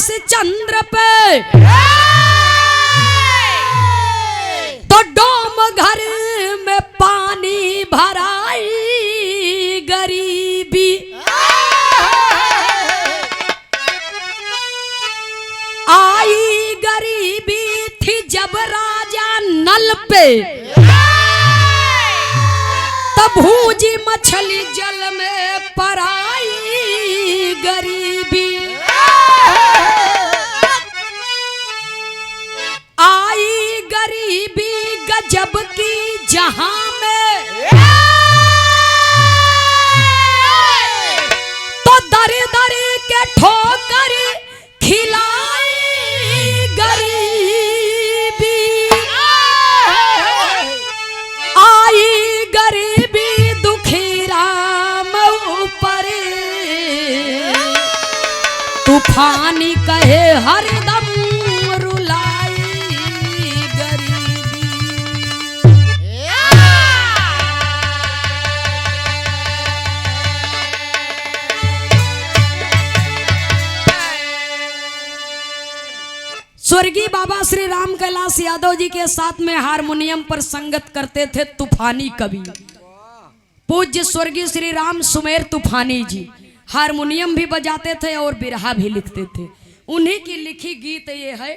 हरिश चंद्र पे तो डोम घर में पानी भराई गरीबी आई गरीबी थी जब राजा नल पे तब भूजी मछली जल में पराई गरीबी आई गरीबी गजब की जहां में तो दर दर के ठोकर खिलाई गरीबी आई गरीबी दुखी राम ऊपर तूफानी कहे हरदम रुलाई गरीबी। स्वर्गीय बाबा श्री राम कैलाश यादव जी के साथ में हारमोनियम पर संगत करते थे तूफानी कवि पूज्य स्वर्गीय श्री राम सुमेर तूफानी जी। हारमोनियम भी बजाते थे और बिरहा भी लिखते थे। उन्हीं की लिखी गीत ये है।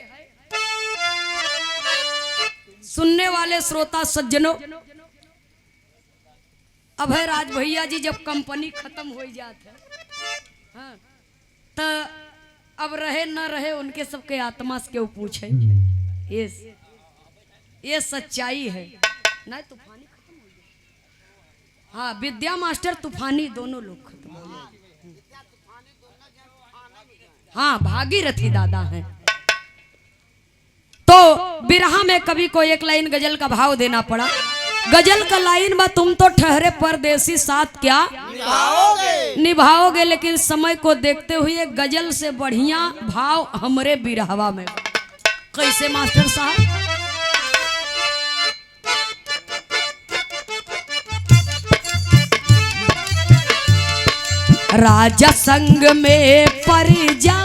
सुनने वाले श्रोता सज्जनों, अभय राज भैया जी जब कंपनी खत्म हो जाते हाँ, तो अब रहे न रहे उनके सबके आत्मा से क्यों पूछे। ये सच्चाई है। नहीं तूफानी खत्म हो गया। हाँ, विद्या मास्टर तूफानी दोनों लोग खत्म हो गए। हाँ, भागीरथी दादा हैं। तो बिरहा में कवि को एक लाइन गजल का भाव देना पड़ा। गजल का लाइन में तुम तो ठहरे परदेसी साथ क्या निभाओगे, लेकिन समय को देखते हुए गजल से बढ़िया भाव हमरे बिरहवा में। कैसे मास्टर साहब? राजा संग में पर जा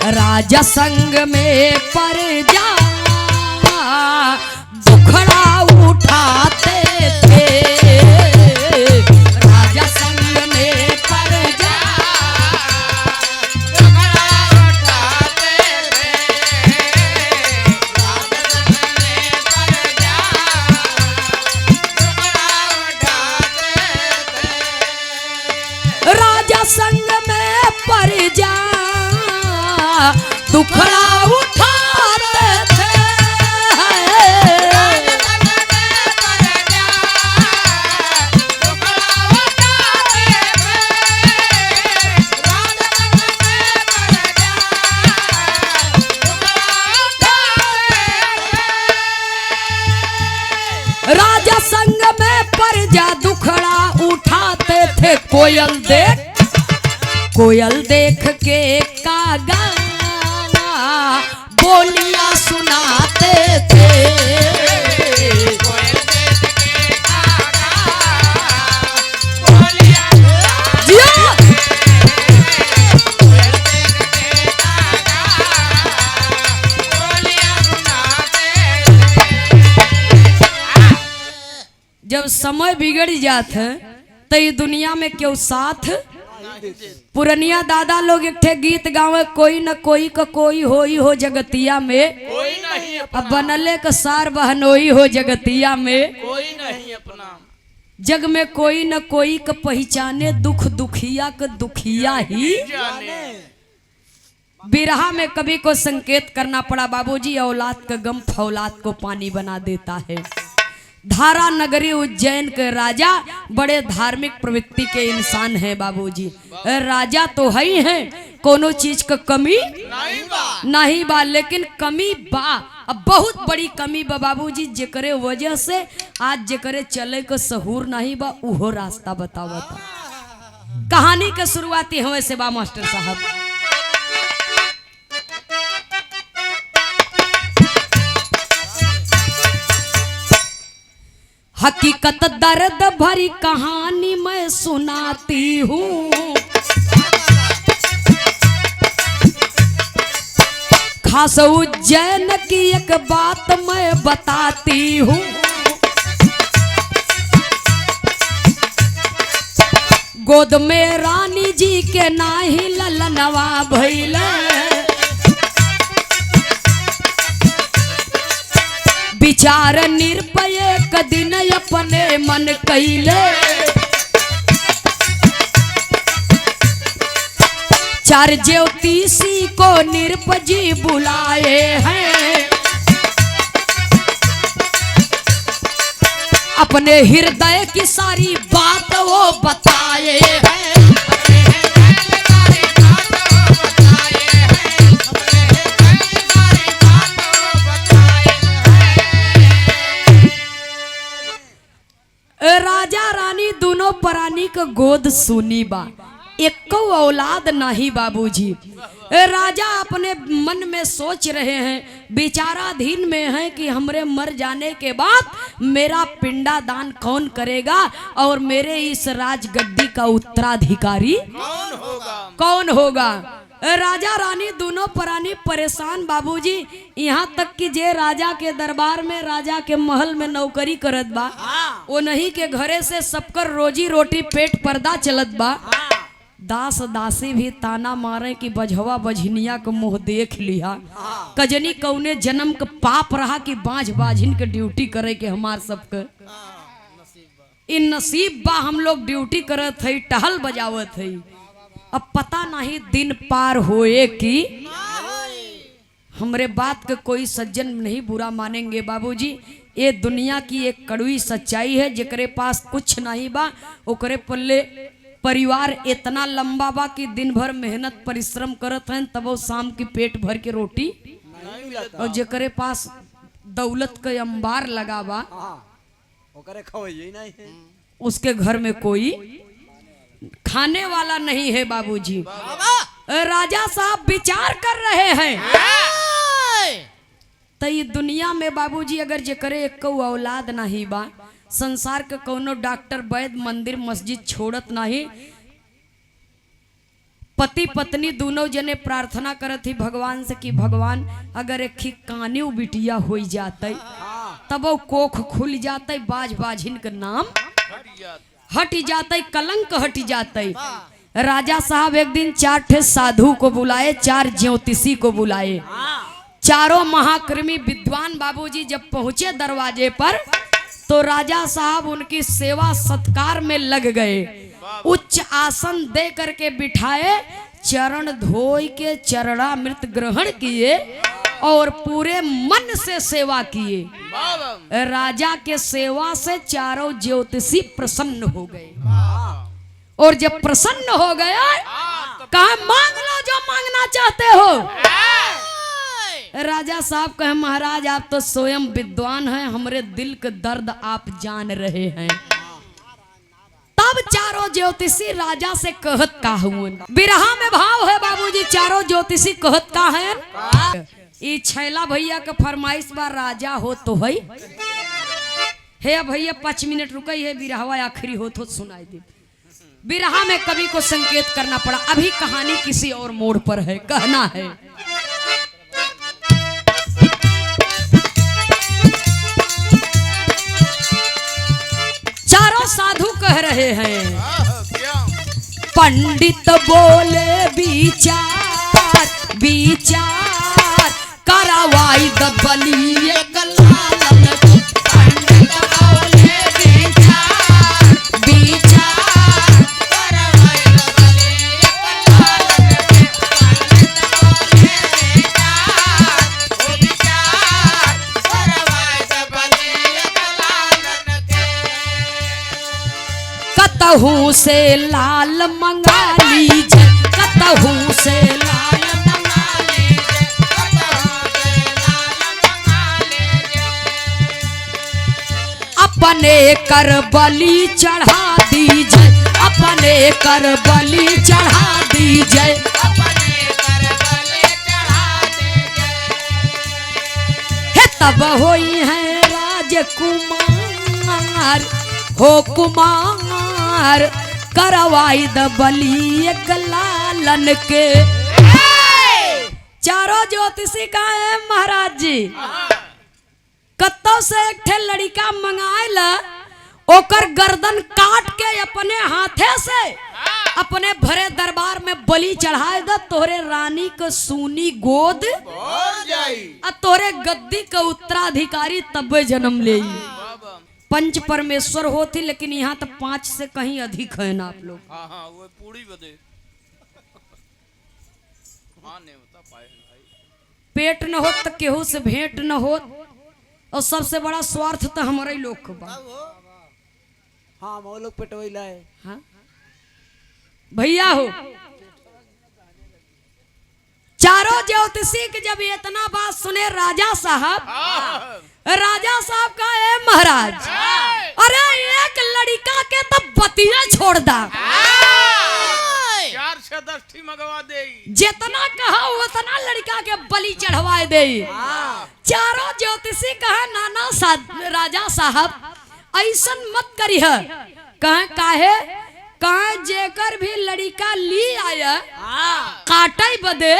राजा संग में पर जा दुखड़ा उठाते थे। राजा संग में पर जा दुखड़ा उठाते थे। राजा संग में पर जा दुखड़ा उठाते थे। राजा संग में पर जा दुखड़ा उठाते थे। कोयल देख के कागा बोलियां सुनाते थे। जब समय बिगड़ जात है तो ये दुनिया में क्यों साथ। पुरनिया दादा लोग एक ठे गीत गावे, कोई न कोई का कोई होई हो जगतिया में, कोई नहीं अपना। अब बनले का सार बहनोई हो जगतिया में, कोई नहीं अपना। जग में कोई न कोई का पहचाने, दुख दुखिया का दुखिया ही जाने। बिरहा में कवि को संकेत करना पड़ा, बाबूजी औलाद का गम फौलाद को पानी बना देता है। धारा नगरी उज्जैन के राजा बड़े धार्मिक प्रवृत्ति के इंसान हैं बाबूजी। राजा तो है ही हैं, कोनो चीज का कमी नहीं बा, लेकिन कमी बा, अब बहुत बड़ी कमी बा बाबूजी। जेकरे वजह से आज जेकरे चले को सहूर नहीं बा, उहो रास्ता बतावा था। कहानी के शुरुआती हुए से बा मास्टर साहब। हकीकत दर्द भरी कहानी मैं सुनाती हूँ, खास उज्जैन की एक बात मैं बताती हूँ। गोद में रानी जी के नाही ललनवा भइले, विचार निरपय कदिन अपने मन कैले, चार ज्योतिषी को निरपजी बुलाए हैं, अपने हृदय की सारी बात वो बताए हैं। राजा रानी दोनों प्राणी का गोद सुनी बा, एको औलाद नहीं बाबूजी। राजा अपने मन में सोच रहे हैं, विचाराधीन में है कि हमरे मर जाने के बाद मेरा पिंडादान कौन करेगा और मेरे इस राजगद्दी का उत्तराधिकारी कौन होगा। राजा रानी दोनों प्राणी परेशान बाबूजी, यहाँ तक कि जे राजा के दरबार में राजा के महल में नौकरी करत बा, वो नहीं के घरे से सबकर रोजी रोटी पेट पर्दा चलत बा। दास दासी भी ताना मारे कि बझवा बझनिया को मुंह देख लिया, कजनी कौने जन्म का पाप रहा कि बांझ बाझिन के ड्यूटी करे के हमार सबके इन नसीब बा। हम लोग ड्यूटी करत है, टहल बजावत है, अब पता नहीं दिन पार होए कि हमरे बात के कोई सज्जन नहीं बुरा मानेंगे बाबूजी। ये दुनिया की एक कड़वी सच्चाई है, जेकरे पास कुछ नहीं बा ओकरे पल्ले परिवार इतना लंबा बा कि दिन भर मेहनत परिश्रम करत हैं तब वो शाम की पेट भर के रोटी, और जेकरे पास दौलत का अंबार लगा बा उसके घर में कोई खाने वाला नहीं है बाबूजी। राजा साहब विचार कर रहे हैं, तो ये दुनिया में बाबूजी अगर जेकरे एक औलाद नहीं बा, संसार के कोनो डॉक्टर वैद मंदिर मस्जिद छोड़त नहीं, पति पत्नी दोनों जने प्रार्थना करत ही भगवान से कि भगवान अगर एक कानी बिटिया हो जाते तब वो कोख खुल जाते, बाज बाझिन का नाम हट जाते, कलंक हट जाते। राजा साहब एक दिन 4 ठे साधु को बुलाए, 4 ज्योतिषी को बुलाए। चारों महाकृमी विद्वान बाबूजी जब पहुंचे दरवाजे पर तो राजा साहब उनकी सेवा सत्कार में लग गए, उच्च आसन दे करके बिठाए, चरण धोई के चरणामृत ग्रहण किए और पूरे मन से सेवा किए। राजा के सेवा से चारों ज्योतिषी प्रसन्न हो गए, और जब प्रसन्न हो गया कहा मांग लो जो मांगना चाहते हो। राजा साहब कहे महाराज आप तो स्वयं विद्वान हैं, हमरे दिल का दर्द आप जान रहे हैं। तब चारों ज्योतिषी राजा से कहत का हुए, बिरहा में भाव है बाबूजी। चारों ज्योतिषी कहत का है, ये छैला भैया का फरमाइश बा राजा हो तो है, हे भैया 5 मिनट रुकई है, बिरहवा आखिरी हो तो सुनाई दे। बिरहा में कवि को संकेत करना पड़ा, अभी कहानी किसी और मोड़ पर है, कहना है साधु कह रहे हैं, पंडित बोले विचार विचार करवाई द बलिए गलालन, पंडित बोले विचार विचार करवाई द बलिए गलालन, पंडित बोले विचार करवाई द बलिए गलालन के। कतहू से लाल मंगा लीजिए, कतहू से लाल मंगा लीजिए, कतहू से लाल मंगा लीजिए, अपने कर बलि चढ़ा दीजिए, अपने कर बलि चढ़ा दीजिए, अपने कर बलि चढ़ा दीजिए, हे तब होई है राजकुमार कुमार हो कुमार करवाई द बलि एक लालन के। चारों ज्योतिषी का है महाराज जी कत्तो से एक ठे लड़का मंगाएला ओकर गर्दन काट के अपने हाथे से अपने भरे दरबार में बलि चढ़ाए द तोहरे रानी को सूनी गोद और तोहरे गद्दी का उत्तराधिकारी तबे जन्म ले। पंच परमेश्वर होती लेकिन यहाँ तो 5 से कहीं अधिक है ना आप लोग। वो पूरी बदे पेट न हो तो केहू से भेंट न हो और सबसे बड़ा स्वार्थ तो हमारे लोग को बा। हाँ वो लोग पेटवैला है। हाँ भैया हो चारों ज्योतिषी के जब इतना बात सुने राजा साहब का है महाराज अरे एक लड़का के तो बतिया छोड़ दा 4 से 10 मंगवा दे जितना कहा उतना लड़का के बलि चढ़वाए दे। चारों ज्योतिषी कहा नाना राजा साहब ऐसन मत करी है काहे जेकर भी लड़का ली आया काटे बदे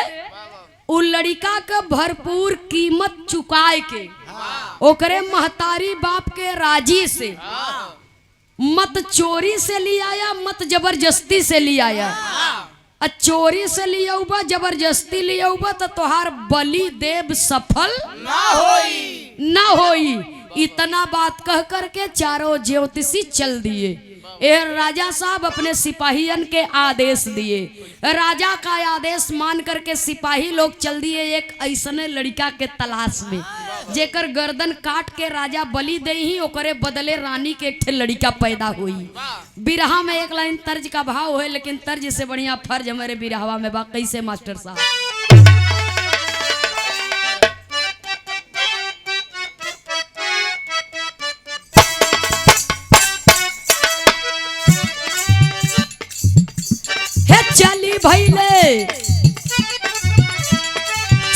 उ लड़का के भरपूर कीमत चुकाए के ओकरे महतारी बाप के राजी से मत चोरी से ले आया मत जबरदस्ती से ले आया। चोरी से लिया उबा जबरदस्ती लिया उबा तो तोहार बलि देव सफल ना होई। इतना बात कह करके चारों ज्योतिषी चल दिए। राजा साहब अपने सिपाहियन के आदेश दिए। राजा का आदेश मान करके सिपाही लोग चल दिए एक ऐसने लड़का के तलाश में जेकर गर्दन काट के राजा बलि दे ही ओकरे बदले रानी के एक लड़का पैदा हुई। बिरहा में एक लाइन तर्ज का भाव है लेकिन तर्ज से बढ़िया फर्ज हमारे बिरहवा में बा। कैसे मास्टर साहब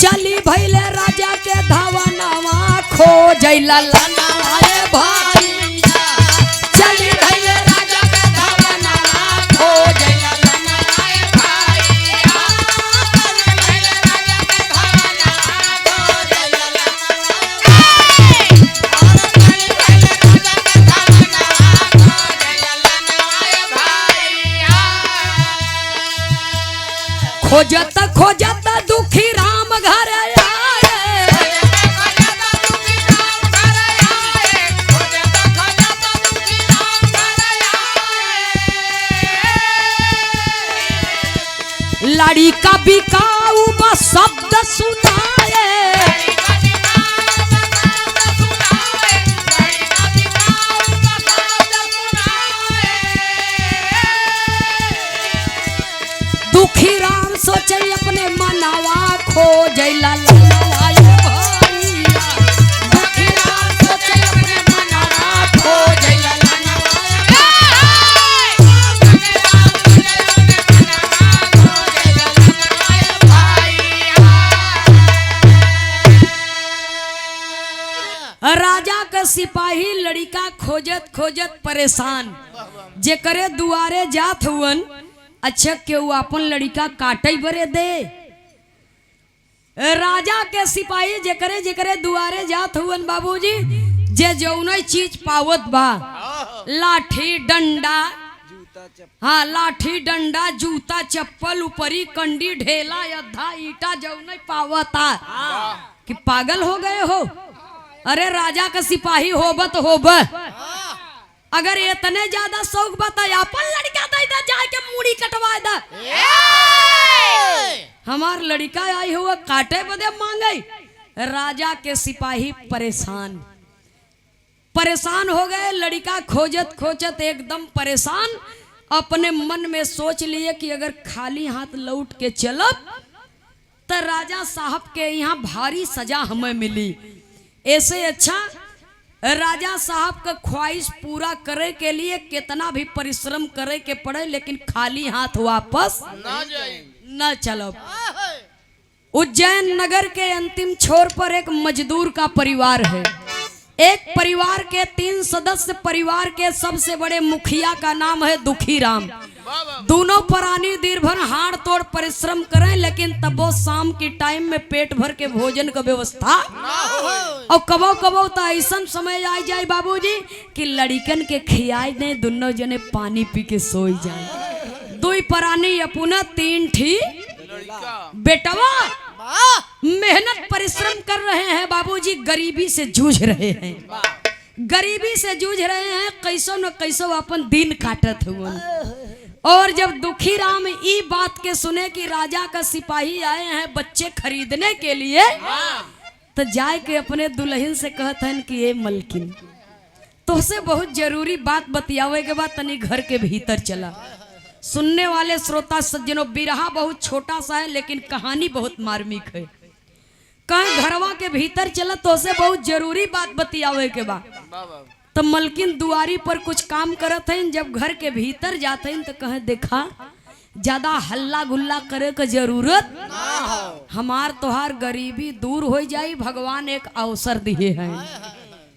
चली भैले राजा के धावनवा खो जैला लनाए भाई चली भैले राजा के धावनवा खो जैला लनाए भाई चली भैले राजा के धावनवा खो जैला लनाए चली भैले राजा के धावनवा खो जैला लनाए भाई। खोजत खोजत दुखी राम घर लाड़ी का बिकाऊ बा शब्द सुनाए दुखी राम सोचे अपने मनावा खो जैला लनाए भैया दुखी राम सोचे अपने मनावा खो जैला राजा का सिपाही लड़का खोजत खोजत परेशान जेकरे दुआरे जात हुवन अच्छा केहू अपन लड़का काटे बरे दे। राजा के सिपाही जेकरे जेकरे दुआरे जात हुवन बाबूजी जे जौन चीज पावत बा लाठी डंडा हाँ लाठी डंडा जूता चप्पल ऊपरी कंडी ढेला अद्धा ईटा जौन पावता कि पागल हो गए हो। अरे राजा का सिपाही होब तो होब अगर इतने ज्यादा शौक बता अपन लड़का दे दा जाके मूड़ी कटवा दा हमार लड़का आई हुआ काटे बदे मांगे। राजा के सिपाही परेशान हो गए। लड़का खोजत खोजत एकदम परेशान अपने मन में सोच लिए कि अगर खाली हाथ लौट के चलब तो राजा साहब के यहाँ भारी सजा हमें मिली। ऐसे अच्छा राजा साहब का ख्वाहिश पूरा करे के लिए कितना भी परिश्रम करे के पड़े लेकिन खाली हाथ वापस न चलो। उज्जैन नगर के अंतिम छोर पर एक मजदूर का परिवार है। एक परिवार के 3 सदस्य, परिवार के सबसे बड़े मुखिया का नाम है दुखी राम। दोनों प्राणी दिन भर हाड़ तोड़ परिश्रम करें, लेकिन तब वो शाम की टाइम में पेट भर के भोजन का व्यवस्था और कबो कबो तो ऐसा समय आ जाए बाबूजी कि लड़िकन के खियाई दे, दोनों जने पानी पी के सोई जाए। 2 प्राणी अपना 3 ठी बेटवा मेहनत परिश्रम कर रहे हैं बाबूजी, गरीबी से जूझ रहे हैं, गरीबी से जूझ रहे हैं, कैसो न कैसो अपन दिन काटत हुए। और जब दुखी राम ई बात के सुने कि राजा का सिपाही आए हैं बच्चे खरीदने के लिए, तो जाए के अपने दुल्हन से कहत हैं कि ये मलकिन तोहसे बहुत जरूरी बात बतियावे के बाद तनी घर के भीतर चला। सुनने वाले श्रोता सज्जनों, बिरहा बहुत छोटा सा है लेकिन कहानी बहुत मार्मिक है। कहीं घरवा के भीतर चला तो से बहुत जरूरी बात बतियावे के बाद। तो मलकिन दुआरी पर कुछ काम करत हैं, जब घर के भीतर जाते हैं तो कहे देखा ज्यादा हल्ला गुल्ला करे का जरूरत ना हो, हमार तोहार गरीबी दूर हो जाई, भगवान एक अवसर दिए हैं।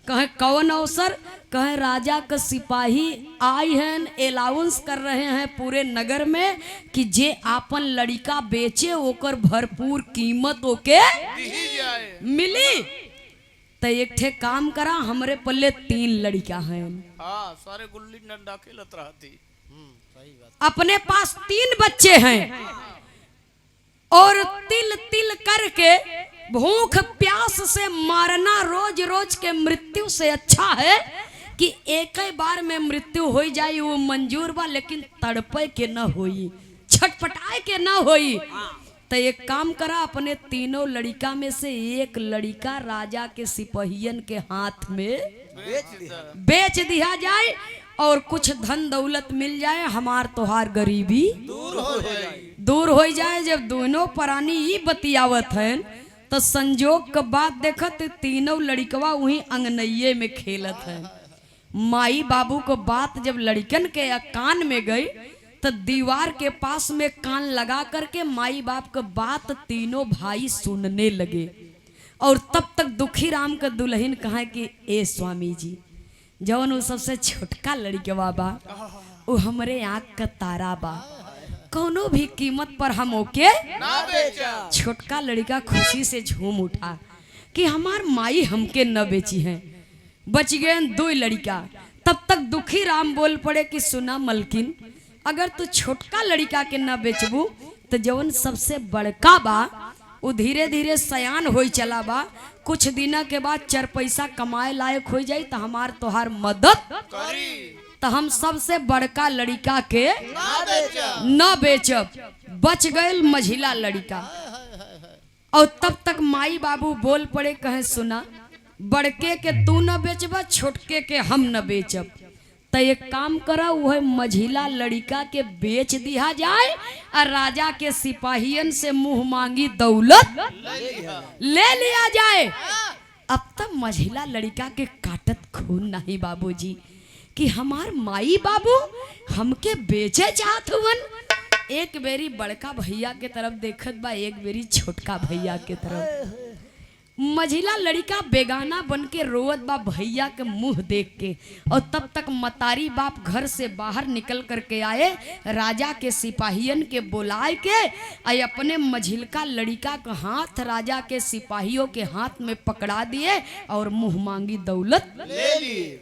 कहे कौन अवसर? कहे राजा का सिपाही आई हैं, अलाउंस कर रहे हैं पूरे नगर में कि जे आपन लड़का बेचे ओकर भरपूर कीमत ओके मिली। तो एक ठे काम करा, हमरे पल्ले 3 लड़का हैं। हाँ, सारे गुल्ली डंडा खेलत रहती। अपने पास 3 बच्चे हैं और तिल तिल करके भूख प्यास से मारना रोज रोज के मृत्यु से अच्छा है कि एक ही बार में मृत्यु हो जाए वो मंजूर बा, लेकिन तड़पे के न होई, छटपटाए के न होई। तो एक काम करा, अपने 3 लड़का में से एक लड़का राजा के सिपाहियन के हाथ में बेच दिया जाए और कुछ धन दौलत मिल जाए, हमार तोहार गरीबी दूर हो जाए। जब दोनों प्राणी ही बतियावत हैं तो संजोग का बात देखत 3 लड़कवा वहीं अंगनैये में खेलत है। माई बाबू को बात जब लड़कन के कान में गई तो दीवार के पास में कान लगा करके माई बाप का बात 3 भाई सुनने लगे। और तब तक दुखी राम का दुल्हन कहा कि ए स्वामी जी, जौन वो सबसे छोटका लड़कवा बा वो हमरे आँख का तारा बा, कोनो भी कीमत पर हम ओके ना बेचा। छोटका लड़का खुशी से झूम उठा कि हमार माई हमके न बेची हैं। बच गए 2 लड़का। तब तक दुखी राम बोल पड़े कि सुना मलकिन, अगर तू छोटका लड़का के न बेचबू तो जवन सबसे बड़का बा वो धीरे धीरे सयान हो चला बा, कुछ दिन के बाद 4 पैसा कमाए लायक हो जाई तो हमार तोहार मदद करी। तो हम सबसे बड़का लड़का के न बेचब। बच गए मझिला लड़का। और तब तक माई बाबू बोल पड़े, कहे सुना बड़के के तू न बेचबा, छोटके के हम न बेचब। तो एक काम करा, वह मझिला लड़का के बेच दिया जाए और राजा के सिपाहियन से मुंह मांगी दौलत ले लिया जाए। अब तक मझिला लड़का के काटत खून नहीं बाबूजी कि हमार माई बाबू हमके बेचे चाहत हुवन। एक बेरी बड़का भैया के तरफ देखत बा, एक बेरी छोटका भैया के तरफ। मझिला लड़का बेगाना बन के रोवत बा भैया के मुंह देख के। और तब तक मतारी बाप घर से बाहर निकल करके आए, राजा के सिपाहियन के बुलाए के आई अपने मझिलका लड़का का हाथ राजा के सिपाहियों के हाथ में पकड़ा दिए और मुंह मांगी दौलत ले लिए।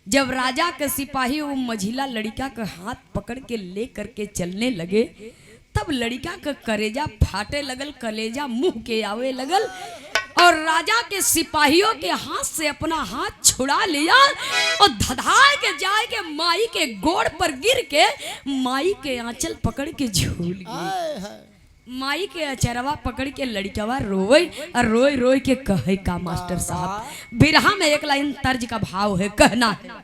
जब राजा के सिपाही वो मझिला लड़का का हाथ पकड़ के ले करके चलने लगे, तब लड़का का कलेजा फाटे लगल, कलेजा मुंह के आवे लगल और राजा के सिपाहियों के हाथ से अपना हाथ छुड़ा लिया और धधाए के जाए के माई के गोड़ पर गिर के माई के आंचल पकड़ के झूल गई। माई के अचरवा पकड़ के लड़कवा रोई और रोई रोई के कहे का मास्टर साहब। बिरहा में एक लाइन तर्ज का भाव है, कहना है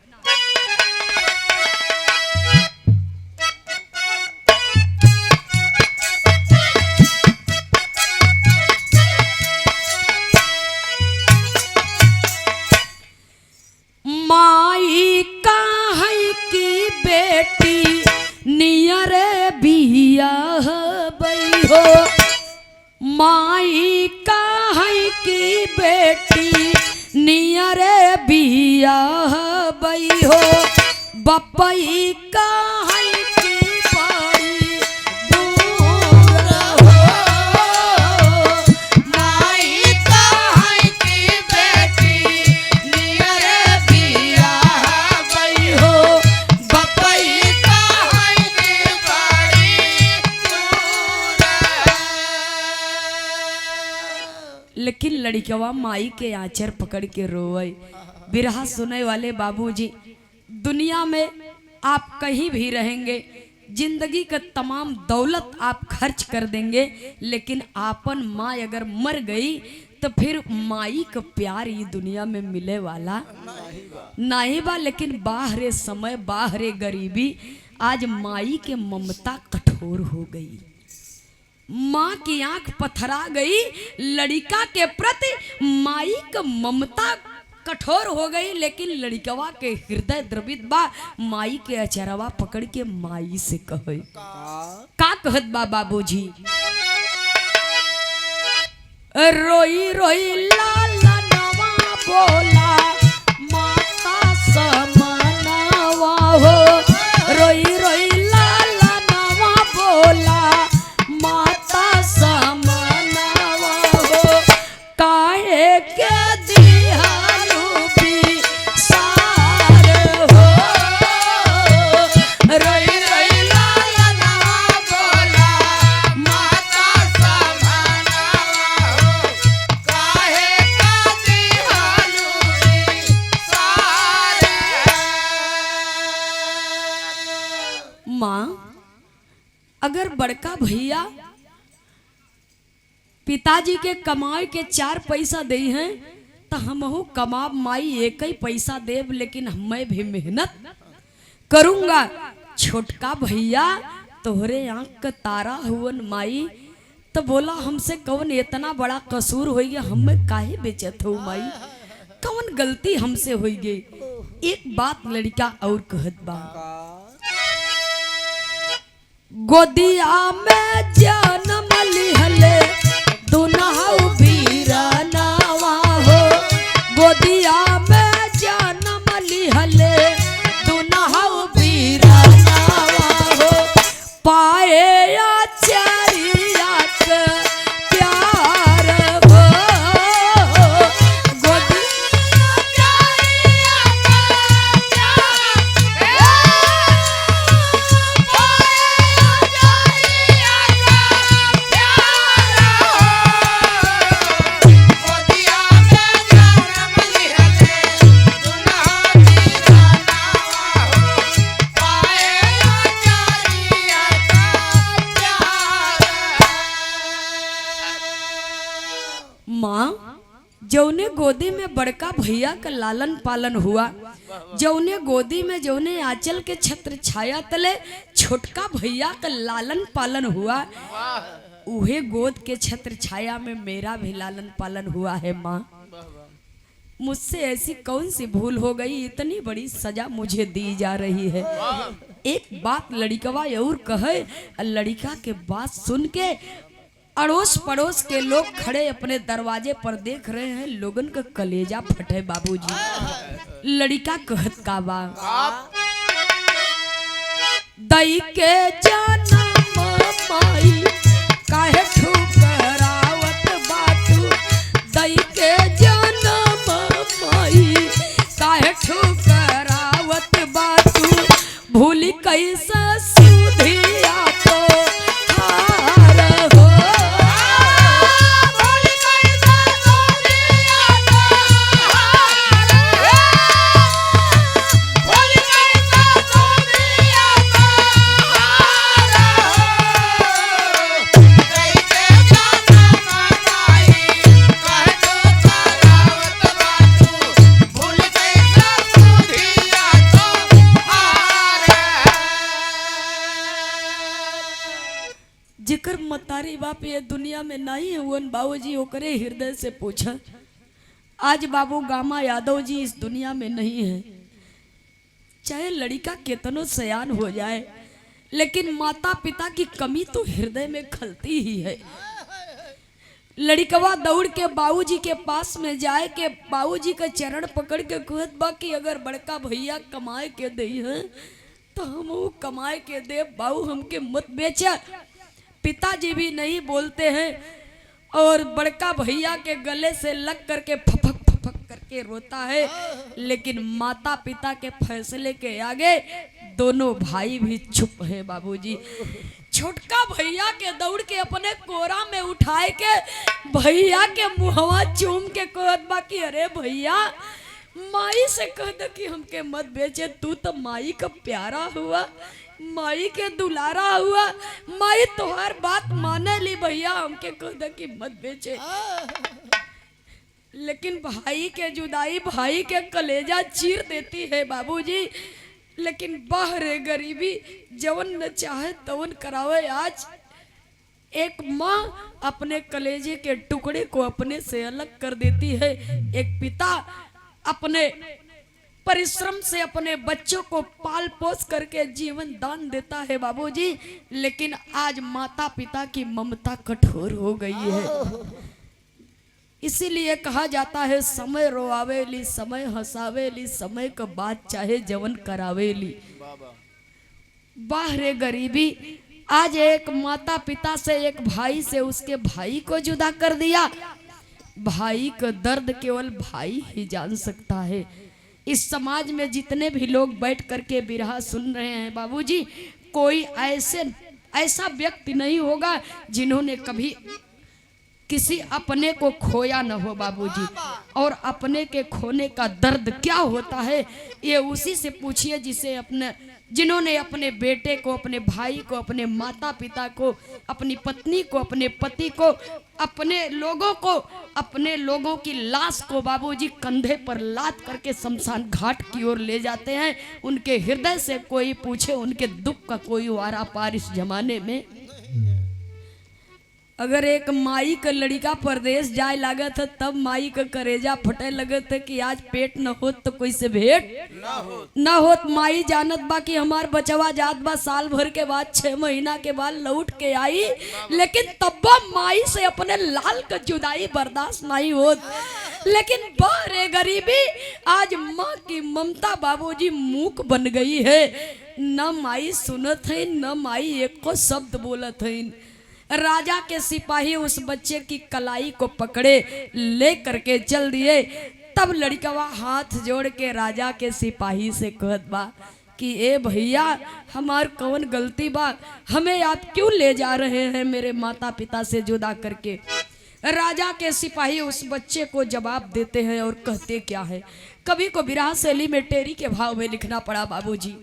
माई का है की बेटी नियर बिया बई हो, माई का है की बेटी नियर बिया बई हो बपई कहीं की पड़ी दूर हो माई कहीं की बेटी नियर बिया बई हो बपई कहीं की बड़ी दूर। लेकिन लड़कवा माई के आंचर पकड़ के रोए। बिरहा सुने वाले बाबूजी, दुनिया में आप कहीं भी रहेंगे, जिंदगी का तमाम दौलत आप खर्च कर देंगे, लेकिन आपन माँ अगर मर गई तो फिर माई का प्यार ये दुनिया में मिले वाला नहीं बा। लेकिन बाहरे समय बाहरे गरीबी आज माई के ममता कठोर हो गई, माँ की आंख पथरा गई, लड़का के प्रति माई का ममता कठोर हो गई। लेकिन लड़कवा के हृदय द्रवित बा, माई के अचरवा पकड़ के माई से कहे का कहत बा बाबूजी, रोई रोई लाला नवा बोला माता समानवा हो, रोई रोई लाला नवा बोला माता समानवा हो, काहे के दिहालू भी सार हो, रोई रोई लाला नवा बोला माता समानवा हो, काहे का दिहालू सारे। माँ अगर बड़का भैया पिताजी के कमाए के 4 पैसा दे हैं तो हमहू कमाब माई एक ही पैसा देब, लेकिन मैं भी मेहनत करूंगा। छोटका भैया तोहरे आंख का तारा हुवन माई, तो बोला हमसे कौन इतना बड़ा कसूर हो गया, हमें काहे बेचत हो माई, कौन गलती हमसे हो गई। एक बात लड़का और कहत बा, गोदिया में जन्म लिहले दुनहु बीरानावा हो, गोदिया में जन्म लिहले दुनहु बीरानावा हो, पाए आचारिया के प्यार हो, गोदिया माँ जौने गोदी में बड़का भैया का लालन पालन हुआ, जौने गोदी में जौने आंचल के छत्र छाया तले छोटका भैया का लालन पालन हुआ, उहे गोद के छत्र छाया में मेरा भी लालन पालन हुआ है। माँ मुझसे ऐसी कौन सी भूल हो गई, इतनी बड़ी सजा मुझे दी जा रही है। एक बात लड़कवा और कहे, लड़का के बात सुन के अड़ोस पड़ोस के लोग खड़े अपने दरवाजे पर देख रहे हैं, लोगन का कलेजा फटे बाबूजी। लड़का कहत का बा, दई के जनम माई काहे ठुकरावत बाटू, दई के जनम माई काहे ठुकरावत बाटू, भूली कैसे सुधिया तो हार हो, जिकर मतारी बाप ये दुनिया में नहीं हुवन बाबूजी, ओकरे हृदय से पूछा। आज बाबू गामा यादव जी इस दुनिया में नहीं है, चाहे लड़का कितनो सयान हो जाए, लेकिन माता पिता की कमी तो हृदय में खलती ही है। लड़कवा दौड़ के बाबूजी के पास में जाए के बाबूजी का चरण पकड़ के कहत बा कि अगर बड़का भैया कमाए के दई है तो हम वो कमाए के दे, बाबू हमके मत बेचा। पिताजी भी नहीं बोलते हैं और बड़का भैया के गले से लग करके फपक फपक करके रोता है, लेकिन माता पिता के फैसले के आगे दोनों भाई भी चुप है। बाबूजी छोटका भैया के दौड़ के अपने कोरा में उठाए के भैया के मुहवा चूम के कहत बा कि अरे भैया माई से कह दे कि हमके मत बेचे, तू तो माई का प्यारा हुआ, माई के दुलारा हुआ, माई तोहार बात माने ली भैया, हमके कह दे कि मत बेचे। लेकिन भाई के जुदाई भाई के कलेजा चीर देती है बाबूजी। लेकिन बाहरे गरीबी जवन न चाहे तवन करावे। आज एक माँ अपने कलेजे के टुकड़े को अपने से अलग कर देती है, एक पिता अपने परिश्रम से अपने बच्चों को पाल पोस करके जीवन दान देता है बाबूजी। लेकिन आज माता पिता की ममता कठोर हो गई है। इसीलिए कहा जाता है समय रोआवेली समय हंसावेली, समय का बात चाहे जवन करावेली। बाहरे गरीबी आज एक माता पिता से, एक भाई से उसके भाई को जुदा कर दिया। भाई का दर्द केवल भाई ही जान सकता है। इस समाज में जितने भी लोग बैठ करके बिरहा सुन रहे हैं बाबूजी, कोई ऐसा व्यक्ति नहीं होगा जिन्होंने कभी किसी अपने को खोया न हो बाबूजी। और अपने के खोने का दर्द क्या होता है ये उसी से पूछिए जिन्होंने अपने बेटे को, अपने भाई को, अपने माता पिता को, अपनी पत्नी को, अपने पति को, अपने लोगों की लाश को बाबूजी कंधे पर लाद करके शमशान घाट की ओर ले जाते हैं। उनके हृदय से कोई पूछे उनके दुख का कोई वारा पार इस जमाने में। अगर एक माई का लड़का परदेश जाए लगा था तब माई का करेजा फटे लगे थे कि आज पेट न होत तो कोई से भेंट न होत। माई जानत बा कि हमार बचवा जात बा, साल भर के बाद 6 महीना के बाद लौट के आई, लेकिन तब्बा माई से अपने लाल का जुदाई बर्दाश्त नहीं होत। लेकिन बाहरे गरीबी आज माँ की ममता बाबूजी मूक बन गई है। न माई सुनत है, न माई एक को शब्द बोलत है। राजा के सिपाही उस बच्चे की कलाई को पकड़े ले करके चल दिए। तब लड़कवा हाथ जोड़ के राजा के सिपाही से कहत बा कि ए भैया हमार कौन गलती बा, हमें आप क्यों ले जा रहे हैं मेरे माता पिता से जुदा करके। राजा के सिपाही उस बच्चे को जवाब देते हैं और कहते क्या है। कवि को विरह शैली में टेरी के भाव में लिखना पड़ा बाबूजी।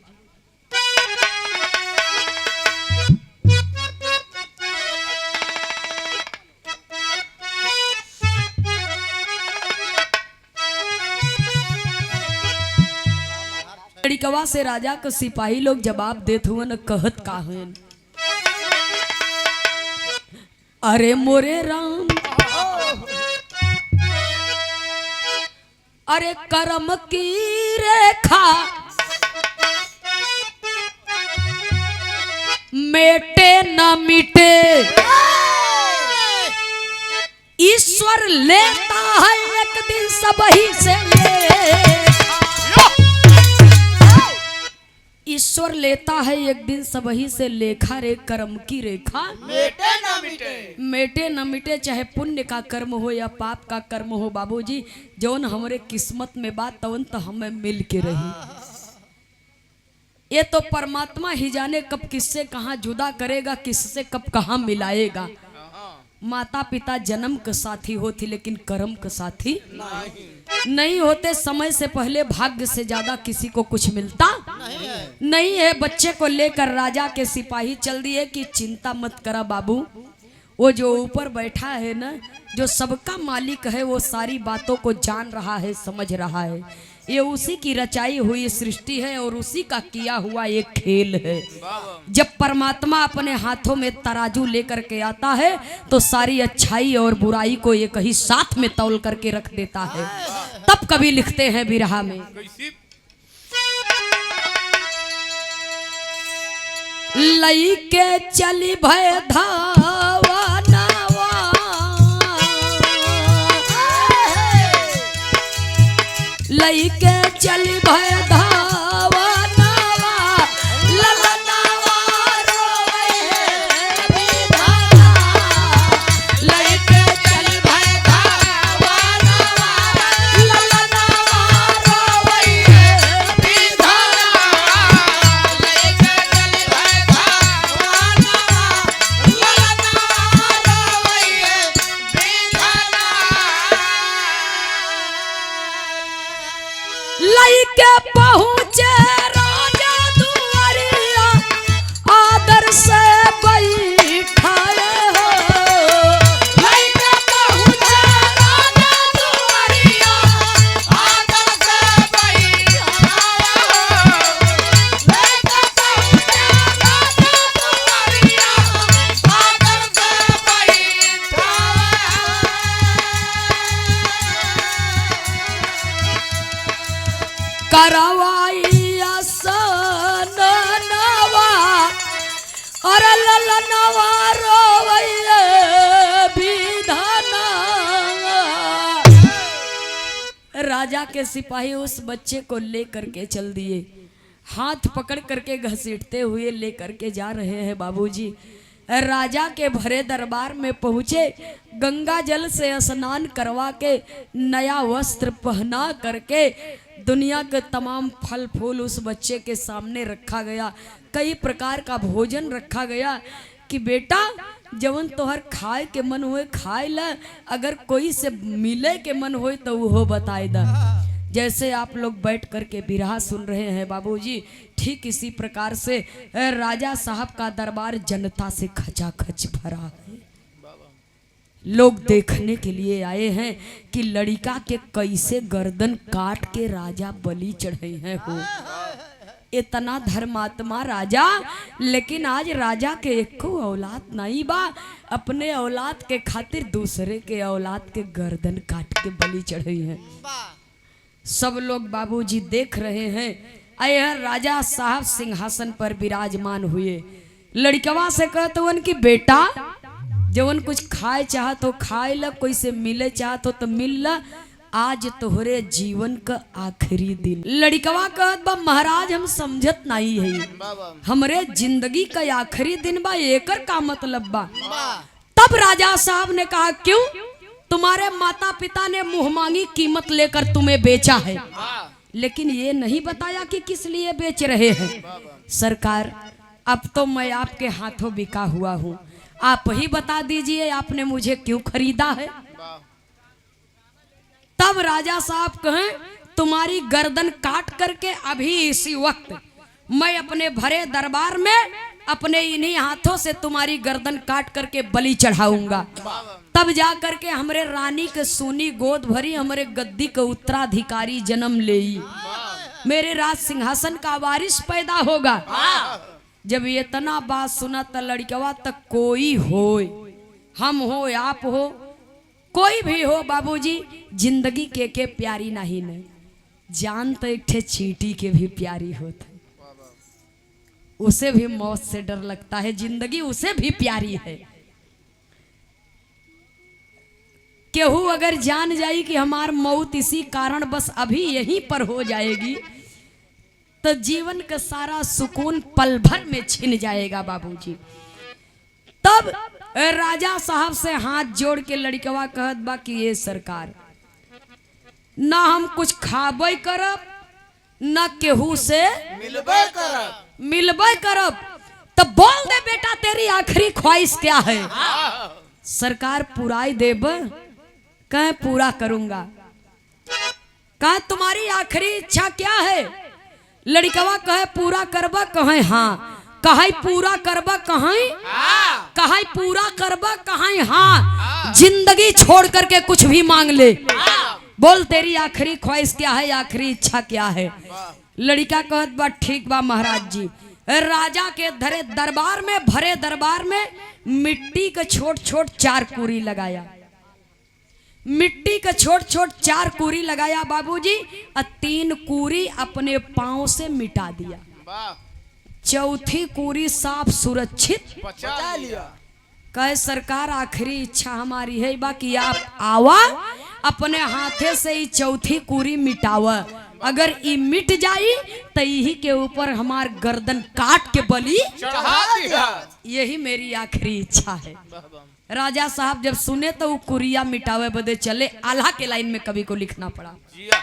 लड़कवा से राजा को सिपाही लोग जवाब देते हुए न कहत का है। अरे मोरे राम, अरे कर्म की रेखा मेटे न मिटे, ईश्वर लेता है एक दिन सबही से ईश्वर लेता है एक दिन सबही से लेखा। रे कर्म की रेखा मेटे ना मिटे, मेटे न मिटे, चाहे पुण्य का कर्म हो या पाप का कर्म हो बाबूजी, जौन हमारे किस्मत में बात तवन तो हमें मिल के रही। ये तो परमात्मा ही जाने कब किससे कहाँ जुदा करेगा, किससे कब कहाँ मिलाएगा। माता पिता जन्म का साथी होती लेकिन कर्म का साथी नहीं होते। समय से पहले भाग्य से ज्यादा किसी को कुछ मिलता नहीं है। बच्चे को लेकर राजा के सिपाही चल दिए कि चिंता मत करा बाबू, वो जो ऊपर बैठा है ना, जो सबका मालिक है, वो सारी बातों को जान रहा है, समझ रहा है। ये उसी की रचाई हुई सृष्टि है और उसी का किया हुआ एक खेल है। जब परमात्मा अपने हाथों में तराजू लेकर के आता है तो सारी अच्छाई और बुराई को एक ही साथ में तौल करके रख देता है। तब कभी लिखते हैं बिरहा में, लई के चली भय धावा नावा लइके चली भय धावा नावा ललनावा रोवे विधाना लइके चली भय धावा नावा ललनावा रोवे विधाना लइके चली भय धावा नावा ललनावा रोवे विधाना लइके पहुँचे राजा दुआरिया आदर से बैठाए हो लइके पहुँचे राजा दुआरिया आदर से बैठाए हो लइके पहुँचे राजा दुआरिया आदर से बैठाए करवाइया सननवा और ललनवा रोवैया विधाना राजा के सिपाही उस बच्चे को लेकर के चल दिए हाथ पकड़ करके घसीटते हुए लेकर के जा रहे हैं बाबूजी राजा के भरे दरबार में पहुंचे गंगा जल से स्नान करवा के नया वस्त्र पहना करके दुनिया के तमाम फल फूल उस बच्चे के सामने रखा गया कई प्रकार का भोजन रखा गया कि बेटा जवन तोहर खाए के मन हुए खाए ला अगर कोई से मिले के मन होए तो वो बताए दा जैसे आप लोग बैठ करके बिरहा सुन रहे हैं बाबूजी ठीक इसी प्रकार से राजा साहब का दरबार जनता से खचाखच भरा है लोग देखने के लिए आए हैं कि लड़का के कैसे गर्दन काट के राजा बलि चढ़े हैं हो इतना धर्मात्मा राजा लेकिन आज राजा के एको औलाद नहीं बा अपने औलाद के खातिर दूसरे के औलाद के गर्दन काट के बलि चढ़े हैं सब लोग बाबूजी देख रहे हैं आए राजा साहब सिंहासन पर विराजमान हुए लड़कवा से कहते वन कि बेटा जवन कुछ खाए चाहत हो खाए ला कोई से मिले चाहत हो तो मिल ला आज तोहरे जीवन का आखिरी दिन लड़कवा कहत बा महाराज हम समझत नहीं है हमरे जिंदगी का आखिरी दिन बा एकर का मतलब बा तब राजा साहब ने कहा क्यों तुम्हारे माता पिता ने मुंह मांगी कीमत लेकर तुम्हें बेचा है लेकिन ये नहीं बताया कि किस लिए बेच रहे हैं सरकार अब तो मैं आपके हाथों बिका हुआ हूँ आप ही बता दीजिए आपने मुझे क्यों खरीदा है तब राजा साहब कहें तुम्हारी गर्दन काट करके अभी इसी वक्त मैं अपने भरे दरबार में अपने इन्हीं हाथों से तुम्हारी गर्दन काट करके बलि चढ़ाऊंगा तब जा करके हमरे रानी के सोनी गोद भरी हमरे गद्दी के उत्तराधिकारी जन्म ले मेरे राज सिंहासन का वारिस पैदा होगा जब ये तना बात सुना तो लड़कवा तक कोई हो हम हो आप हो कोई भी हो बाबूजी जिंदगी के प्यारी नहीं न जान तो एक ठे चींटी के भी प्यारी होता है उसे भी मौत से डर लगता है जिंदगी उसे भी प्यारी है केहू अगर जान जाई कि हमार मौत इसी कारण बस अभी यहीं पर हो जाएगी तो जीवन का सारा सुकून पल भर में छिन जाएगा बाबूजी तब राजा साहब से हाथ जोड़ के लड़कवा कहत बा कि ये सरकार ना हम कुछ खाबे करब ना केहू से मिलबे करब तब बोल दे बेटा तेरी आखिरी ख्वाहिश क्या है सरकार पुराई देब कह पूरा करूंगा कह तुम्हारी आखिरी इच्छा क्या है लड़कवा कहे पूरा करबा कहे हाँ कहे पूरा करबा कहे पूरा करबा कहे हाँ जिंदगी छोड़ करके कुछ भी मांग ले बोल तेरी आखिरी ख्वाहिश क्या है आखिरी इच्छा क्या है लड़का कहत बा ठीक बा महाराज जी राजा के धरे दरबार में भरे दरबार में मिट्टी के छोट छोट 4 कूरी लगाया मिट्टी का छोट छोट 4 कूरी लगाया बाबूजी और 3 कूरी अपने पांव से मिटा दिया चौथी कूरी साफ सुरक्षित बचा लिया कहे सरकार आखिरी इच्छा हमारी है बाकी आप आवा अपने हाथे से ही चौथी कूरी मिटाव। अगर ई मिट जाई तो यही के ऊपर हमार गर्दन काट के बलि चढ़ा दिया। यही मेरी आखिरी इच्छा है। राजा साहब जब सुने तो वो कुरिया मिटावे बदे चले। आल्हा के लाइन में कवि को लिखना पड़ा। जिया।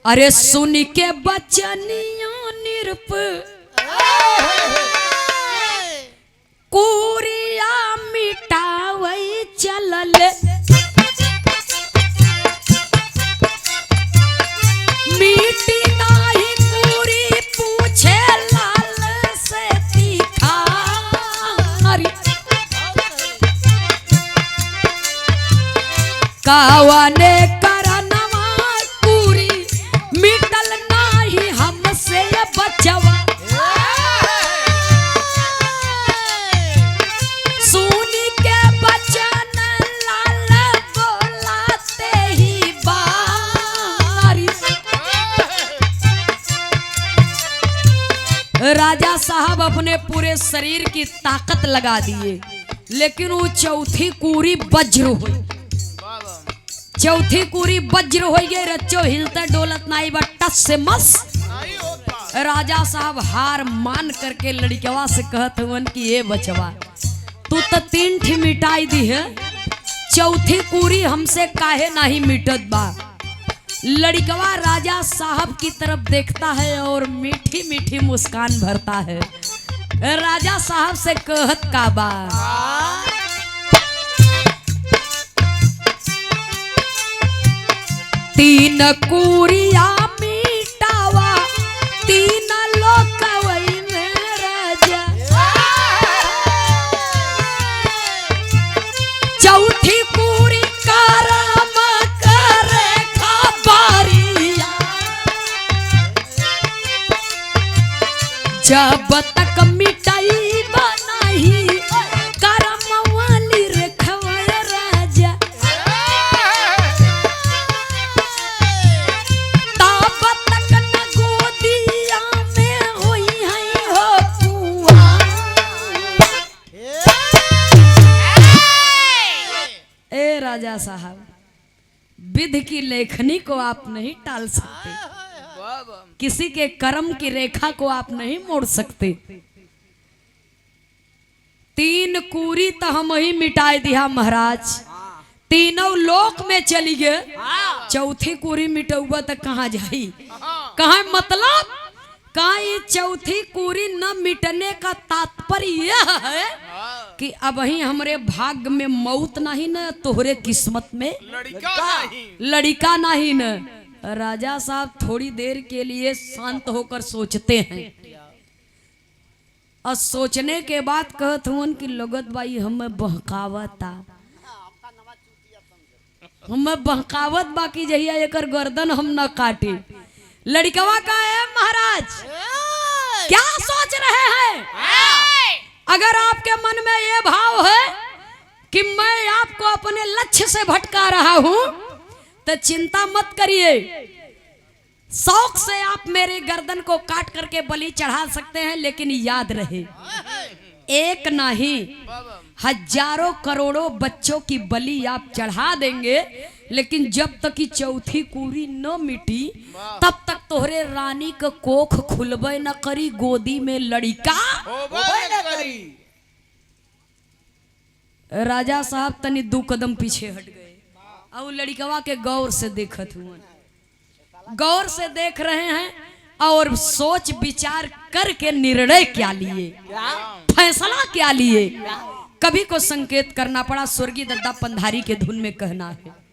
अरे सुन के बचनिया निरप कुरिया मिटावई चलल। मिटी नाही कुरी पूछे लाल से तीखा। कावने करनवा कुरी मिटल नाही हमसे बचवा। सुनी के बचन लाल बोलाते ही बारी। राजा साहब अपने पूरे शरीर की ताकत लगा दिए, लेकिन वो चौथी कूरी वज्र हुई। चौथी कूरी वज्र हो गई। रच्चो हिलते डोलत नाई बट्टा से मस। नहीं होता। राजा साहब हार मान करके लड़कवा से कहत हुन कि ये बचवा तू तो 3 ठी मिटाई दी है, चौथी कूरी हमसे काहे नहीं मिटत बा। लड़कवा राजा साहब की तरफ देखता है और मीठी मीठी मुस्कान भरता है। राजा साहब से कहत का बा। तीन कूरिया मिटावा 3 लोकवई में राजा। चौथी कूरी करम करे खबरिया। जब तक मिटाई बनाही करम वाली रेखवा राजा। राजा साहब विधि की लेखनी को आप नहीं टाल सकते, किसी के कर्म की रेखा को आप नहीं मोड़ सकते। 3 कूरी तो हम ही मिटाए दिया महाराज, तीनों लोक में चली गए। चौथी कूरी मिटौबा तो कहाँ जाई, कहाँ मतलब कहाँ। ये चौथी कूरी न मिटने का तात्पर्य यह है कि अब ही हमरे भाग्य में मौत नहीं न, तोहरे किस्मत में लड़का नहीं न। राजा साहब थोड़ी देर के लिए शांत होकर सोचते हैं और सोचने के बाद कहत हुन कि लगत बाई हमें बहकावता, हमें बहकावत बाकी जहिया एकर गर्दन हम न काटे। लड़कवा का है महाराज क्या सोच रहे हैं? अगर आपके मन में ये भाव है कि मैं आपको अपने लक्ष्य से भटका रहा हूं तो चिंता मत करिए। शौक से आप मेरे गर्दन को काट करके बलि चढ़ा सकते हैं, लेकिन याद रहे एक नहीं हजारों करोड़ों बच्चों की बलि आप चढ़ा देंगे, लेकिन जब तक की चौथी कूरी न मिटी तब तक तोहरे रानी का कोख खुलबे न करी, गोदी में लड़का राजा साहब तनी 2 कदम पीछे हट गए और लड़कवा के गौर से देखत हुए, गौर से देख रहे हैं और सोच विचार करके निर्णय क्या लिए, फैसला क्या लिए। कभी को संकेत करना पड़ा। स्वर्गीय दद्दा पंधारी के धुन में कहना है।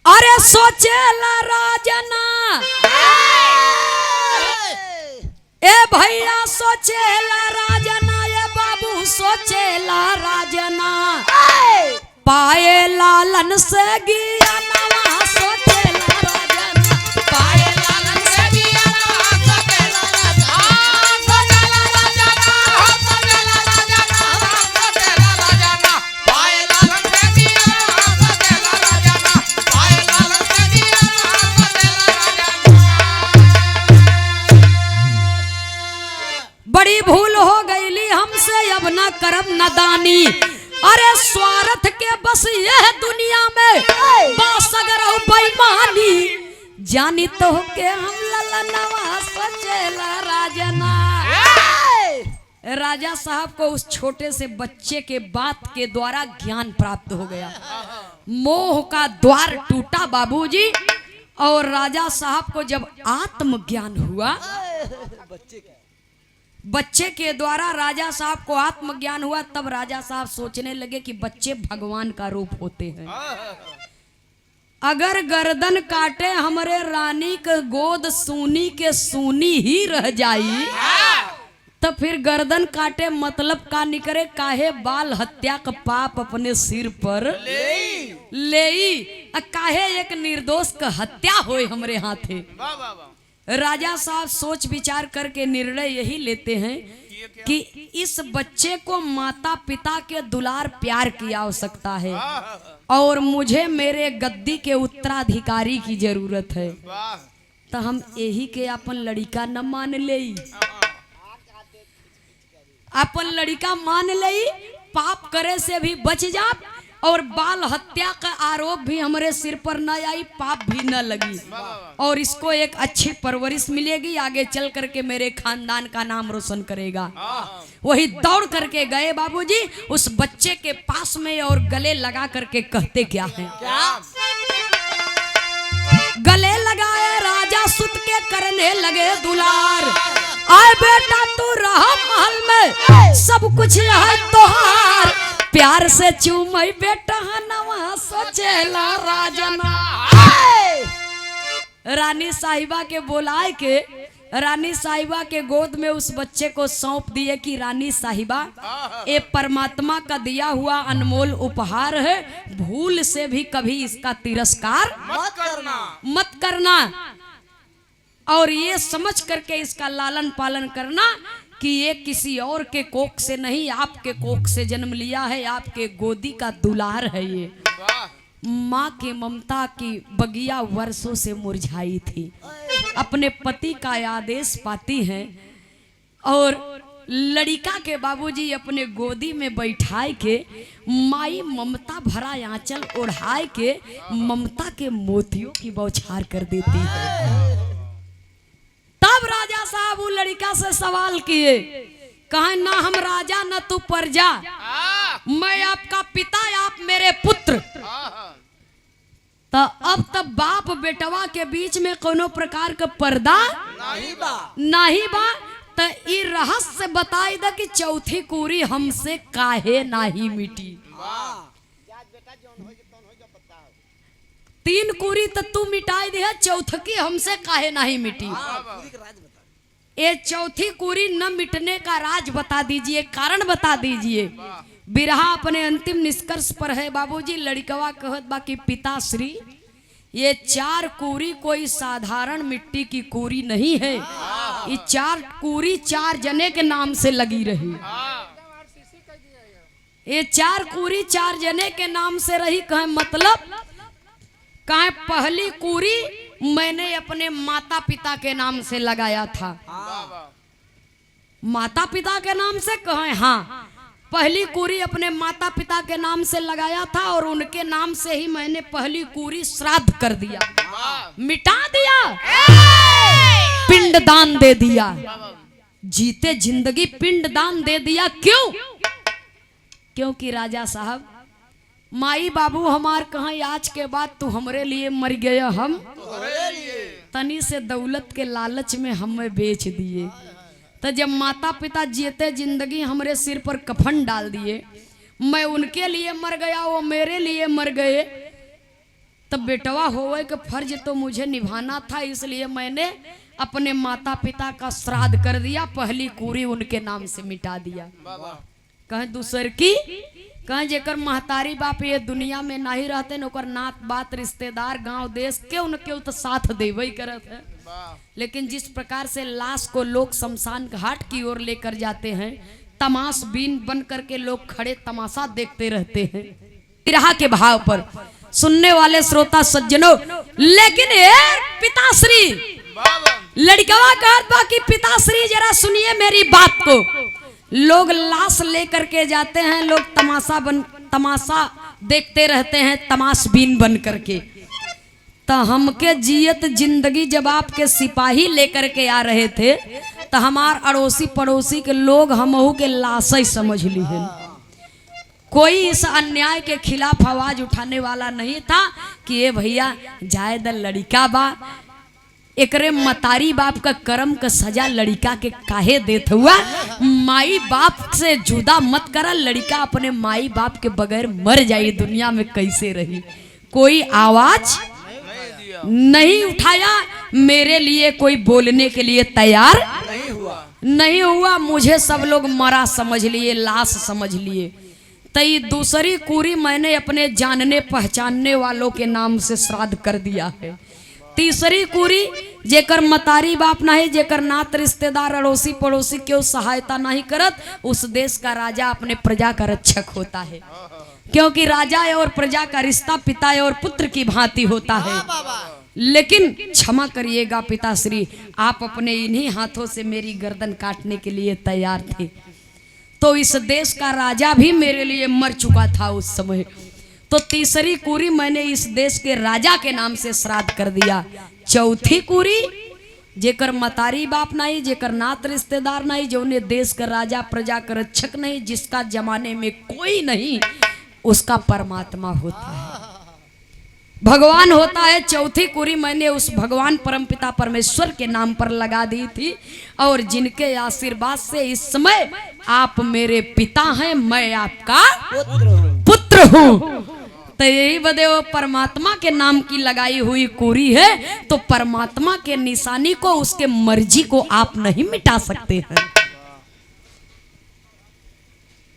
अरे सोचेला राजना ए भैया, सोचेला राजना, ये बाबू सोचेला राजना, पाए लालन से गिया नवा, सोचेला राजना, पाए लालन से गिया नवा, सोचेला राजना, सोचेला राजना, सोचेला राजना, सोचेला राजना, पाए लालन से नदानी। अरे स्वार्थ के बस यह दुनिया में बस अगर हो बेईमानी, जानी तो के हम ललनवा सचेला राजना। राजा साहब को उस छोटे से बच्चे के बात के द्वारा ज्ञान प्राप्त हो गया, मोह का द्वार टूटा बाबूजी। और राजा साहब को जब आत्मज्ञान हुआ, बच्चे के द्वारा राजा साहब को आत्मज्ञान हुआ, तब राजा साहब सोचने लगे कि बच्चे भगवान का रूप होते हैं। अगर गर्दन काटे हमरे रानी के गोद सूनी के सूनी ही रह जाई, तो फिर गर्दन काटे मतलब का निकरे, काहे बाल हत्या का पाप अपने सिर पर लेई, काहे एक निर्दोष का हत्या होए हमरे हाथे। राजा साहब सोच विचार करके निर्णय यही लेते हैं कि इस बच्चे को माता पिता के दुलार प्यार की आवश्यकता है और मुझे मेरे गद्दी के उत्तराधिकारी की जरूरत है, तो हम यही के अपन लड़का न मान ले, अपन लड़का मान ले, पाप करे से भी बच जा और बाल हत्या का आरोप भी हमारे सिर पर न आई, पाप भी न लगी और इसको एक अच्छी परवरिश मिलेगी, आगे चल करके मेरे खानदान का नाम रोशन करेगा। वही दौड़ करके गए बाबूजी उस बच्चे के पास में और गले लगा करके कहते क्या है, गले लगाए राजा सुत के करने लगे दुलार। आए बेटा तू रहा महल में, सब कुछ है तोहार, प्यार से चूमई बेटा नवा सचेला राजना। रानी साहिबा के बुलाए के रानी साहिबा के गोद में उस बच्चे को सौंप दिए कि रानी साहिबा, ये परमात्मा का दिया हुआ अनमोल उपहार है, भूल से भी कभी इसका तिरस्कार मत करना और ये समझ करके इसका लालन पालन करना कि ये किसी और के कोख से नहीं, आपके कोख से जन्म लिया है, आपके गोदी का दुलार है। ये माँ के ममता की बगिया वर्षों से मुरझाई थी, अपने पति का आदेश पाती हैं और लड़का के बाबूजी अपने गोदी में बैठाए के माई ममता भरा आंचल ओढ़ाए के ममता के मोतियों की बौछार कर देती है। तब राजा साहब वो लड़का से सवाल किए, कहा ना हम राजा न तू प्रजा, मैं आपका पिता आप मेरे पुत्र। तो अब तब बाप बेटवा के बीच में कोनो प्रकार का पर्दा नहीं बा, तो ये रहस्य बताई दा कि चौथी कुरी हमसे काहे नाही मिटी। तीन कुरी तो तू मिटाई दे, चौथकी हमसे काहे नहीं मिटी। ये चौथी कुरी न मिटने का राज बता दीजिए, कारण बता दीजिए। बिरहा अपने अंतिम निष्कर्ष पर है बाबूजी। लड़कवा कहत बाकी पिताश्री, ये चार कुरी कोई साधारण मिट्टी की कुरी नहीं है, ये चार कुरी चार जने के नाम से लगी रही। ये चार कुरी चार जने के नाम से रही, कहे मतलब कहे पहली कुरी मैंने अपने माता पिता के नाम से लगाया था। माता पिता के नाम से कहे, हाँ पहली कुरी अपने माता पिता के नाम से लगाया था और उनके नाम से ही मैंने पहली कुरी श्राद्ध कर दिया, मिटा दिया, पिंडदान दे दिया, जीते जिंदगी पिंडदान दे दिया। क्यों? क्योंकि राजा साहब माई बाबू हमार कहाँ, आज के बाद तू हमरे लिए मर गया, हम तनी से दौलत के लालच में हमें बेच दिए। तो जब माता पिता जीते जिंदगी हमरे सिर पर कफन डाल दिए, मैं उनके लिए मर गया, वो मेरे लिए मर गए, तब बेटवा होवे के फर्ज तो मुझे निभाना था, इसलिए मैंने अपने माता पिता का श्राद्ध कर दिया, पहली कुरी उनके नाम से मिटा दिया। कहें दूसर की, कहें जेकर महतारी बाप ये दुनिया में नहीं रहते न, ओकर नात बात रिश्तेदार गांव देश क्यों न क्यों तो साथ देवे करत है। लेकिन जिस प्रकार से लाश को लोग शमशान घाट की ओर लेकर जाते हैं, तमाश बीन बन करके लोग खड़े तमाशा देखते रहते हैं बिरहा के भाव पर। सुनने वाले श्रोता सज्जनों, लेकिन पिताश्री, लड़कवा कहत बा कि पिताश्री जरा सुनिए मेरी बात को। लोग लाश लेकर के जाते हैं, लोग तमाशा देखते रहते हैं तमाशबीन बन करके। तो हमके जियत जिंदगी जब आपके सिपाही लेकर के आ रहे थे तो हमार अड़ोसी पड़ोसी के लोग हमहू के लाश ही समझ ली है। कोई इस अन्याय के खिलाफ आवाज उठाने वाला नहीं था कि ये भैया जायद लड़का बा, एकरे मतारी बाप का कर्म का सजा लड़का के काहे देत हुआ। माई बाप से जुदा मत करा, लड़का अपने माई बाप के बगैर मर जाई, दुनिया में कैसे रही। कोई आवाज नहीं उठाया, मेरे लिए कोई बोलने के लिए तैयार नहीं हुआ। मुझे सब लोग मरा समझ लिए, लाश समझ लिए। तई दूसरी कुरी मैंने अपने जानने पहचानने वालों के नाम से श्राद्ध कर दिया है। तीसरी कुरी जेकर मतारी बाप नहीं, जेकर नात रिश्तेदार अड़ोसी पड़ोसी के सहायता नहीं करत, उस देश का राजा अपने प्रजा का रक्षक होता है। क्योंकि राजा और प्रजा का रिश्ता पिता और पुत्र की भांति होता है। लेकिन क्षमा करिएगा पिताश्री, आप अपने इन्हीं हाथों से मेरी गर्दन काटने के लिए तैयार थे, तो इस देश का राजा भी मेरे लिए मर चुका था उस समय। तो तीसरी कुरी मैंने इस देश के राजा के नाम से श्राद्ध कर दिया। चौथी कुरी जेकर मतारी बाप नहीं, जेकर नात रिश्तेदार नहीं, जो ने देश का राजा प्रजा का रक्षक नहीं, जिसका जमाने में कोई नहीं, उसका परमात्मा होता है, भगवान होता है। चौथी कुरी मैंने उस भगवान परमपिता परमेश्वर के नाम पर लगा दी थी, और जिनके आशीर्वाद से इस समय आप मेरे पिता हैं, मैं आपका पुत्र हूँ। तो यही बदे वो परमात्मा के नाम की लगाई हुई कुरी है, तो परमात्मा के निशानी को, उसके मर्जी को आप नहीं मिटा सकते हैं।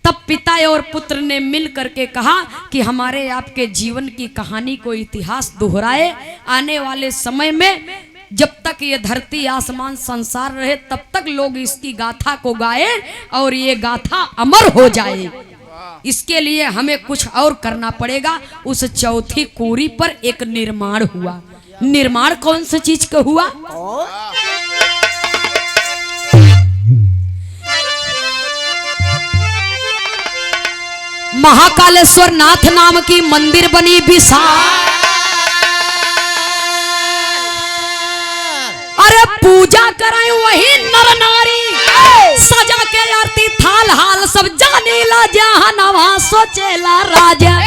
तब पिता और पुत्र ने मिल करके कहा कि हमारे आपके जीवन की कहानी को इतिहास दोहराए। आने वाले समय में जब तक ये धरती आसमान संसार रहे तब तक लोग इसकी गाथा को गाए और ये गाथा अमर हो जाए। इसके लिए हमें कुछ और करना पड़ेगा। उस चौथी कुरी पर एक निर्माण हुआ। निर्माण कौन सी चीज का हुआ? महाकालेश्वर नाथ नाम की मंदिर बनी विशाल। अरे पूजा कराए वही नर नारी, सजा के आरती थाल हाल सब जानेला, जहां नवा सोचेला राजा।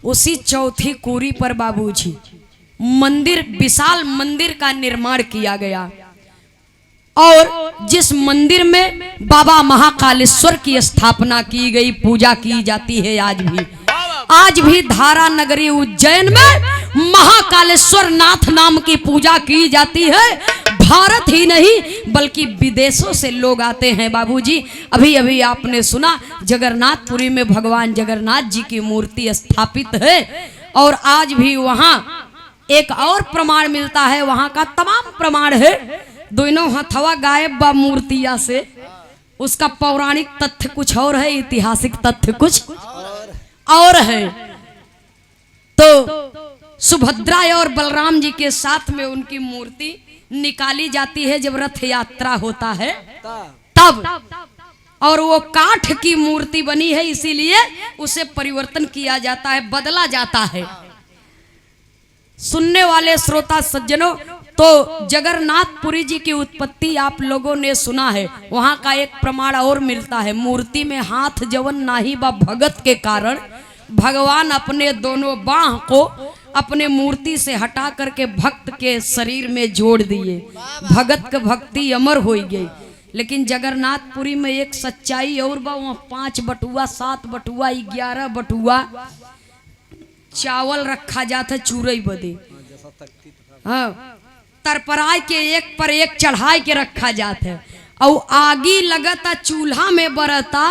उसी चौथी कुरी पर बाबूजी मंदिर, विशाल मंदिर का निर्माण किया गया, और जिस मंदिर में बाबा महाकालेश्वर की स्थापना की गई, पूजा की जाती है आज भी धारा नगरी उज्जैन में महाकालेश्वर नाथ नाम की पूजा की जाती है। भारत ही नहीं बल्कि विदेशों से लोग आते हैं बाबूजी। अभी अभी आपने सुना जगन्नाथपुरी में भगवान जगन्नाथ जी की मूर्ति स्थापित है, और आज भी वहाँ एक और प्रमाण मिलता है, वहाँ का तमाम प्रमाण है। दोनों हथवा गायब बा मूर्तिया से, उसका पौराणिक तथ्य कुछ और है, ऐतिहासिक तथ्य कुछ और है। तो सुभद्रा और बलराम जी के साथ में उनकी मूर्ति निकाली जाती है जब रथ यात्रा होता है तब, और वो काठ की मूर्ति बनी है, इसीलिए उसे परिवर्तन किया जाता है, बदला जाता है। सुनने वाले श्रोता सज्जनों, तो जगन्नाथपुरी जी की उत्पत्ति आप लोगों ने सुना है। वहां का एक प्रमाण और मिलता है, मूर्ति में हाथ जवन नाही बा भगत के कारण भगवान अपने दोनों बाह को अपने मूर्ति से हटा करके भक्त के शरीर में जोड़ दिए। भगत के भक्ति अमर हो गई। लेकिन जगन्नाथपुरी में एक सच्चाई और बा, वहाँ 5 बटुआ 7 बटुआ 11 बटुआ चावल रखा जाता चूरई बदे, हाँ, तरपराय के एक पर एक चढ़ाई के रखा जाता है, और आगी लगता चूल्हा में बरता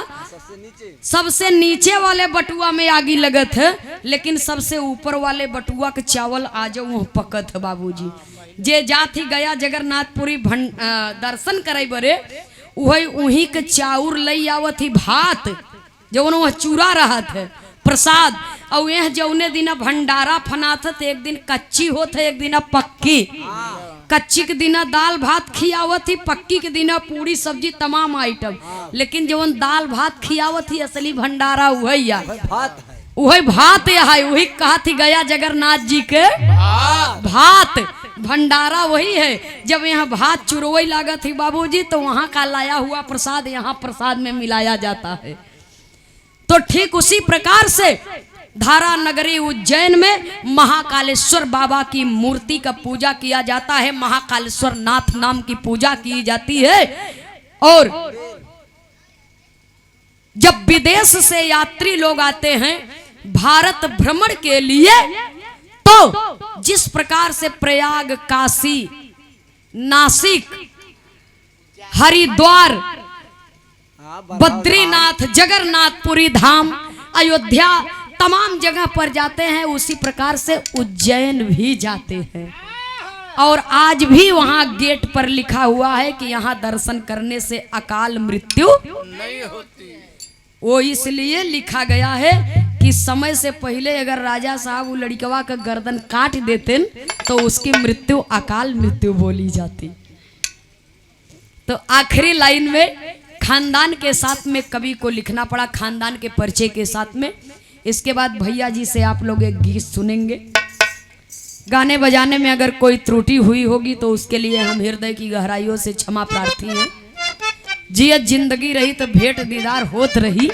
सबसे नीचे वाले बटुआ में आगी लगत है, लेकिन सबसे ऊपर वाले बटुआ के चावल आज वो पकत है बाबूजी। जे जाती गया जगन्नाथपुरी दर्शन करे बरे वही उही के चाउर लई आवत ही भात जवन वह चूरा रहा थे प्रसाद। और यह जौने दिन भंडारा फनात है, एक दिन कच्ची होत है, एक दिन पक्की। कच्ची के दिन दाल भात खियावत ही, पक्की के दिन पूरी सब्जी तमाम आइटम। लेकिन जवन दाल भात खियावत ही असली भंडारा वही वही भात है, वही कहा थी गया जगन्नाथ जी के भात भंडारा वही है। जब यहाँ भात चुरवई लागत थी बाबूजी, तो वहां का लाया हुआ प्रसाद यहाँ प्रसाद में मिलाया जाता है। तो ठीक उसी प्रकार से धारा नगरी उज्जैन में महाकालेश्वर बाबा की मूर्ति का पूजा किया जाता है। महाकालेश्वर नाथ नाम की पूजा की जाती है। और जब विदेश से यात्री लोग आते हैं भारत भ्रमण के लिए, तो जिस प्रकार से प्रयाग, काशी, नासिक, हरिद्वार, बद्रीनाथ, जगन्नाथपुरी धाम, अयोध्या तमाम जगह पर जाते हैं, उसी प्रकार से उज्जैन भी जाते हैं। और आज भी वहां गेट पर लिखा हुआ है कि यहाँ दर्शन करने से अकाल मृत्यु नहीं होती। वो इसलिए लिखा गया है कि समय से पहले अगर राजा साहब वो लड़कवा का गर्दन काट देते तो उसकी मृत्यु अकाल मृत्यु बोली जाती। तो आखिरी लाइन में खानदान के साथ में कवि को लिखना पड़ा, खानदान के परिचय के साथ में। इसके बाद भैया जी से आप लोग एक गीत सुनेंगे। गाने बजाने में अगर कोई त्रुटि हुई होगी तो उसके लिए हम हृदय की गहराइयों से क्षमा प्रार्थी हैं। जियत जिंदगी रही तो भेंट दीदार होत रही।